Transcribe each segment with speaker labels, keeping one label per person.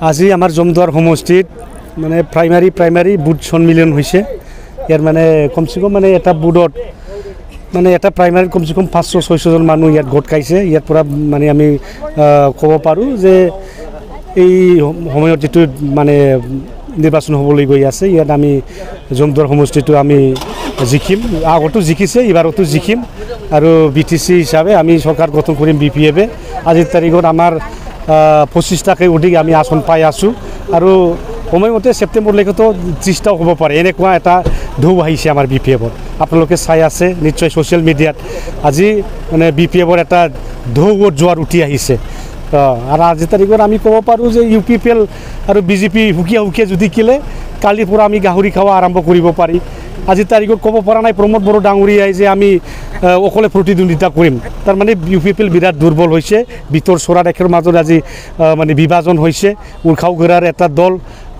Speaker 1: আজি আমাৰ জমদুৱাৰ সমষ্টিত মানে প্ৰাইমাৰী বুথ সন্মিলন হৈছে। ইয়াৰ মানে কমচে কম মানে এটা বুথত মানে এটা প্ৰাইমাৰীত কমচে কম 500-600 জন মানুহ ইয়াত গোট খাইছে। ইয়াৰ পৰা মানে আমি ক'ব পাৰোঁ যে এই সময়ত যিটো মানে নিৰ্বাচন হ'বলৈ গৈ আছে, ইয়াত আমি জমদুৱাৰ সমষ্টিটো আমি জিকিম, আগতো জিকিছে, এইবাৰতো জিকিম। আৰু BTC হিচাপে আমি চৰকাৰ গঠন কৰিম BPF-এ। আজিৰ তাৰিখত আমাৰ 25টাকৈ অধিক আমি আসন পাই আছোঁ আৰু সময়মতে ছেপ্টেম্বৰলৈকেতো 30টাও হ'ব পাৰে, এনেকুৱা এটা ঢৌ আহিছে আমাৰ BPF-ত। আপোনালোকে চাই আছে নিশ্চয় ছ'চিয়েল মিডিয়াত। আজি মানে BPF-ৰ এটা ঢৌত জোৱাৰ উঠি আহিছে। আৰু আজিৰ তাৰিখত আমি ক'ব পাৰোঁ যে UPPL আৰু BJP সুকীয়া যদি কিলে কালিৰ পৰা আমি গাহৰি খাৱা আৰম্ভ কৰিব পাৰি। আজিৰ তাৰিখত ক'ব পৰা নাই প্ৰমোদ বড়ো ডাঙৰীয়াই যে আমি অকলে প্ৰতিদ্বন্দ্বিতা কৰিম। তাৰমানে UPPL বিৰাট দুৰ্বল হৈছে। ভিতৰ চৰা দেশৰ মাজত আজি মানে বিভাজন হৈছে। উৰ্খাওগৰাৰ এটা দল,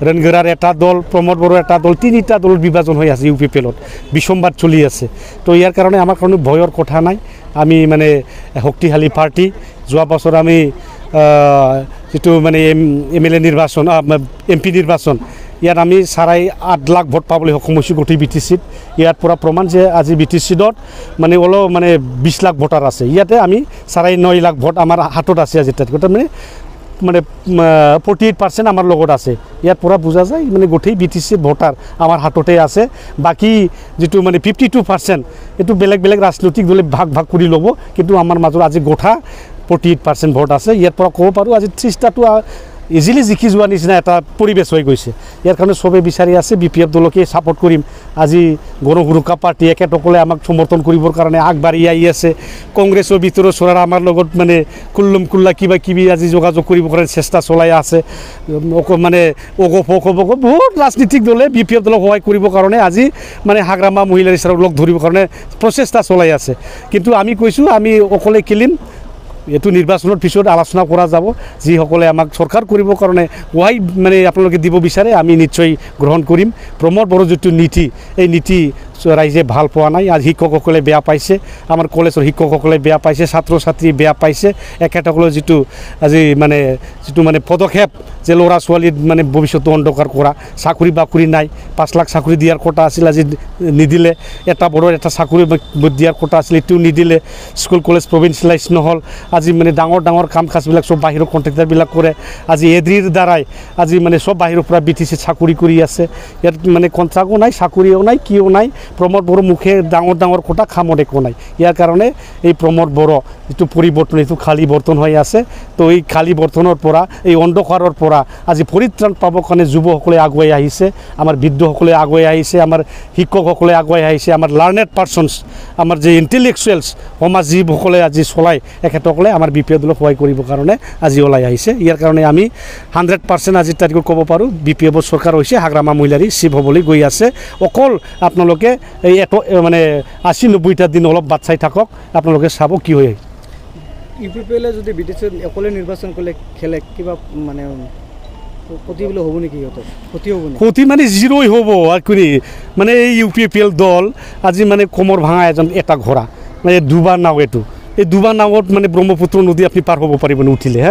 Speaker 1: ৰণগৰাৰ এটা দল, প্ৰমোদ বড়োৰ এটা দল, 3টা দলৰ বিভাজন হৈ আছে UPPL-ত। বিসম্বাদ চলি আছে। তো ইয়াৰ কাৰণে আমাৰ কাৰণে ভয়ৰ কথা নাই। আমি মানে শক্তিশালী পাৰ্টি। যোৱা বছৰ আমি যিটো মানে MLA নিৰ্বাচন, MP নিৰ্বাচন, ইয়াত আমি 8.5 লাখ ভোট পাবলৈ সক্ষম হৈছোঁ গোটেই BTC-ত। ইয়াৰ পৰা প্ৰমাণ যে আজি BTC-ত মানে অলপ মানে 20 লাখ ভোটাৰ আছে। ইয়াতে আমি 9.5 লাখ ভোট আমাৰ হাতত আছে আজিৰ তাৰিখত। তাৰমানে 48% আমাৰ লগত আছে। ইয়াৰ পৰা বুজা যায় মানে গোটেই BTC ভোটাৰ আমাৰ হাততে আছে। বাকী যিটো মানে 52% এইটো বেলেগ ৰাজনৈতিক দলে ভাগ কৰি ল'ব, কিন্তু আমাৰ মাজত আজি গোটা 48% ভোট আছে। ইয়াৰ পৰা ক'ব পাৰোঁ আজি 30টাটো ইজিলি জিকি যোৱা নিচিনা এটা পৰিৱেশ হৈ গৈছে। ইয়াৰ কাৰণে চবেই বিচাৰি আছে BPF দলকে ছাপোৰ্ট কৰিম। আজি গণসুৰক্ষা পাৰ্টি একেটকলে আমাক সমৰ্থন কৰিবৰ কাৰণে আগবাঢ়ি আহি আছে। কংগ্ৰেছৰ ভিতৰৰ চৰাৰ আমাৰ লগত মানে কুল্লা কিবা আজি যোগাযোগ কৰিবৰ কাৰণে চেষ্টা চলাই আছে। মানে অগপ বহুত ৰাজনীতিক দলে BPF দলক সহায় কৰিবৰ কাৰণে আজি মানে হাগ্ৰামা মহিলাৰ ইছাৰাক লগ ধৰিবৰ কাৰণে প্ৰচেষ্টা চলাই আছে। কিন্তু আমি কৈছোঁ আমি অকলে খেলিম। এইটো নিৰ্বাচনৰ পিছত আলোচনা কৰা যাব। যিসকলে আমাক চৰকাৰ কৰিবৰ কাৰণে সহায় মানে আপোনালোকে দিব বিচাৰে আমি নিশ্চয় গ্ৰহণ কৰিম। প্ৰমোদ বড়োৰ যিটো নীতি, এই নীতি ৰাইজে ভাল পোৱা নাই। আজি শিক্ষকসকলে বেয়া পাইছে, আমাৰ কলেজৰ শিক্ষকসকলে বেয়া পাইছে, ছাত্ৰ ছাত্ৰী বেয়া পাইছে। এখেতসকলৰ যিটো পদক্ষেপ যে ল'ৰা ছোৱালীৰ মানে ভৱিষ্যতটো অন্ধকাৰ কৰা, চাকৰি বাকৰি নাই, 5 লাখ চাকৰি দিয়াৰ কথা আছিল, আজি নিদিলে। এটা বড়োৰ এটা চাকৰি দিয়াৰ কথা আছিল, এইটো নিদিলে। স্কুল কলেজ প্ৰভিন্সিয়েলাইজ নহ'ল। আজি মানে ডাঙৰ কাম কাজবিলাক চব বাহিৰৰ কণ্ট্ৰেক্টাৰবিলাক কৰে। আজি এড্ৰিৰ দ্বাৰাই আজি মানে চব বাহিৰৰ পৰা BTC চাকৰি কৰি আছে। ইয়াত মানে কণ্ট্ৰাক্টো নাই, চাকৰিও নাই, কিয় নাই। প্ৰমোদ বড়োৰ মুখে ডাঙৰ কথা, কামত একো নাই। ইয়াৰ কাৰণে এই প্ৰমোদ বড়ো যিটো পৰিৱৰ্তন, এইটো খালী বৰ্তন হৈ আছে। তো এই খালী বৰ্তনৰ পৰা, এই অন্ধকাৰৰ পৰা আজি পৰিত্ৰাণ পাবৰ কাৰণে যুৱসকলে আগুৱাই আহিছে, আমাৰ বৃদ্ধসকলে আগুৱাই আহিছে, আমাৰ শিক্ষকসকলে আগুৱাই আহিছে, আমাৰ লাৰ্নেড পাৰ্চনছ, আমাৰ যে ইণ্টেলেকচুৱেলছ সমাজজীৱসকলে আজি চলাই এখেতসকলে আমাৰ BPF দলক সহায় কৰিবৰ কাৰণে আজি ওলাই আহিছে। ইয়াৰ কাৰণে আমি 100% আজিৰ তাৰিখত ক'ব পাৰোঁ BPF-ৰ চৰকাৰ হৈছে হাগ্ৰামা মহিলাৰী চিফ হ'বলৈ গৈ আছে। অকল আপোনালোকে এই মানে 80-90টা দিন অলপ বাট চাই থাকক, আপোনালোকে চাব কি হয়।
Speaker 2: UPPL-এ যদি BTC-ত অকলে নিৰ্বাচন কৰিলে খেলে কিবা মানে ক্ষতি বোলে হ'ব নেকি? সিহঁতৰ ক্ষতি হ'ব নেকি?
Speaker 1: ক্ষতি মানে জিৰ'ই হ'ব। আৰু মানে এই UPPL দল আজি মানে কোমৰ ভাঙা এটা ঘোঁৰা, মানে দুবাৰ নাও। এই দুবাৰ নাৱত মানে ব্ৰহ্মপুত্ৰ নদী আপুনি পাৰ হ'ব পাৰিব উঠিলে।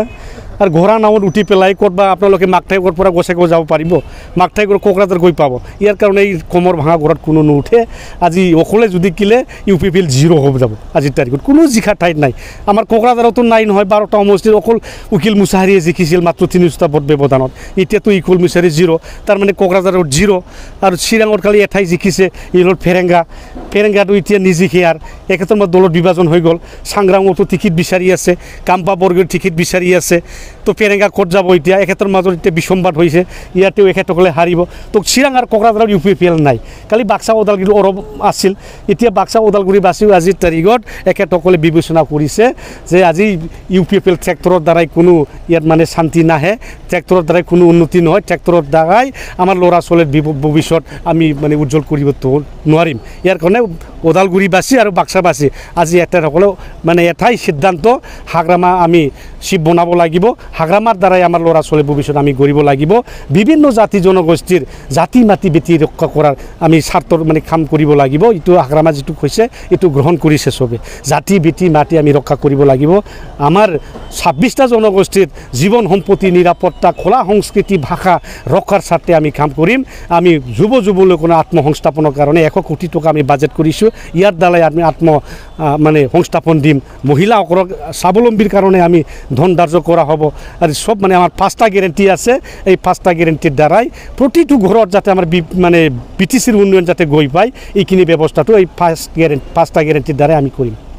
Speaker 1: আৰু ঘোঁৰা নাৱত উঠি পেলাই ক'তবা আপোনালোকে মাকঠাইগড়ৰ পৰা গোসাইগাঁও যাব পাৰিব, মাকঠাইগড় কোকৰাঝাৰ গৈ পাব। ইয়াৰ কাৰণে এই কোমৰ ভাঙা ঘোঁৰাত কোনো নুঠে। আজি অকলে যদি কিলে UPPL জিৰ' হ'ব যাব আজিৰ তাৰিখত, কোনো জিকা ঠাইত নাই। আমাৰ কোকৰাঝাৰতো নাই নহয়, 12টা সমষ্টিত অকল উকিল মুছাহাৰীয়ে জিকিছিল মাত্ৰ 300টা ভোট ব্যৱধানত। এতিয়াতো উকিল মুছাহাৰী জিৰ', তাৰমানে কোকৰাঝাৰত জিৰ'। আৰু চিৰাঙত কালি এঠাই জিকিছে, ই হ'ল ফেৰেংগাটো এতিয়া নিজিকে। আৰু একেটাৰ মাজত দলৰ বিভাজন হৈ গ'ল। চাংগ্ৰাঙতো টিকেট বিচাৰি আছে, কাম্পা বৰগড়ৰ টিকেট বিচাৰি আছে। তো ফেৰেংগা ক'ত যাব এতিয়া? এখেতৰ মাজত এতিয়া বিসম্বাদ হৈছে, ইয়াতেও এখেতসকলে হাৰিব। তো চিৰাং আৰু কোকৰাঝাৰত UPPL নাই। কালি বাক্সা ওদালগুৰি অৰব আছিল, এতিয়া বাক্সা ওদালগুৰি বাসীও আজিৰ তাৰিখত এখেতসকলে বিবেচনা কৰিছে যে আজি UPPL ট্ৰেক্টৰৰ দ্বাৰাই কোনো ইয়াত মানে শান্তি নাহে, ট্ৰেক্টৰৰ দ্বাৰাই কোনো উন্নতি নহয়, ট্ৰেক্টৰৰ দ্বাৰাই আমাৰ ল'ৰা ছোৱালীৰ ভৱিষ্যত আমি মানে উজ্জ্বল কৰিব নোৱাৰিম। ইয়াৰ কাৰণে ওদালগুৰিবাসী আৰু বাক্সাবাসী আজি এখেতসকলে মানে এটাই সিদ্ধান্ত, হাগ্ৰামা আমি চিফ বনাব লাগিব। হাগ্ৰামাৰ দ্বাৰাই আমাৰ ল'ৰা ছোৱালী ভৱিষ্যত আমি গঢ়িব লাগিব বিভিন্ন জাতি জনগোষ্ঠীৰ জাতি মাতি বেটি ৰক্ষা কৰাৰ আমি স্বাৰ্থৰ মানে কাম কৰিব লাগিব এইটো হাগ্ৰামা যিটো কৈছে এইটো গ্ৰহণ কৰিছে চবে জাতি বেটি মাতি আমি ৰক্ষা কৰিব লাগিব আমাৰ 26টা জনগোষ্ঠীৰ জীৱন সম্পত্তি নিৰাপত্তা কলা সংস্কৃতি ভাষা ৰক্ষাৰ স্বাৰ্থে আমি কাম কৰিম আমি যুৱলোকৰ আত্মসংস্থাপনৰ কাৰণে 100 কোটি টকা আমি বাজেট কৰিছোঁ ইয়াৰ দ্বাৰাই আমি মানে সংস্থাপন দিম মহিলাসকলক স্বাৱলম্বীৰ কাৰণে আমি ধন ধাৰ্য কৰা হ'ব আৰু সব মানে আমাৰ 5টা গ্যাৰান্টি আছে এই 5টা গ্যাৰান্টিৰ দ্বাৰাই প্ৰতিটো ঘৰত যাতে আমাৰ মানে বিটিচিৰ উন্নয়ন যাতে গৈ পায় এইখিনি ব্যৱস্থাটো এই 5টা গ্যাৰান্টিৰ দ্বাৰাই আমি কৰিম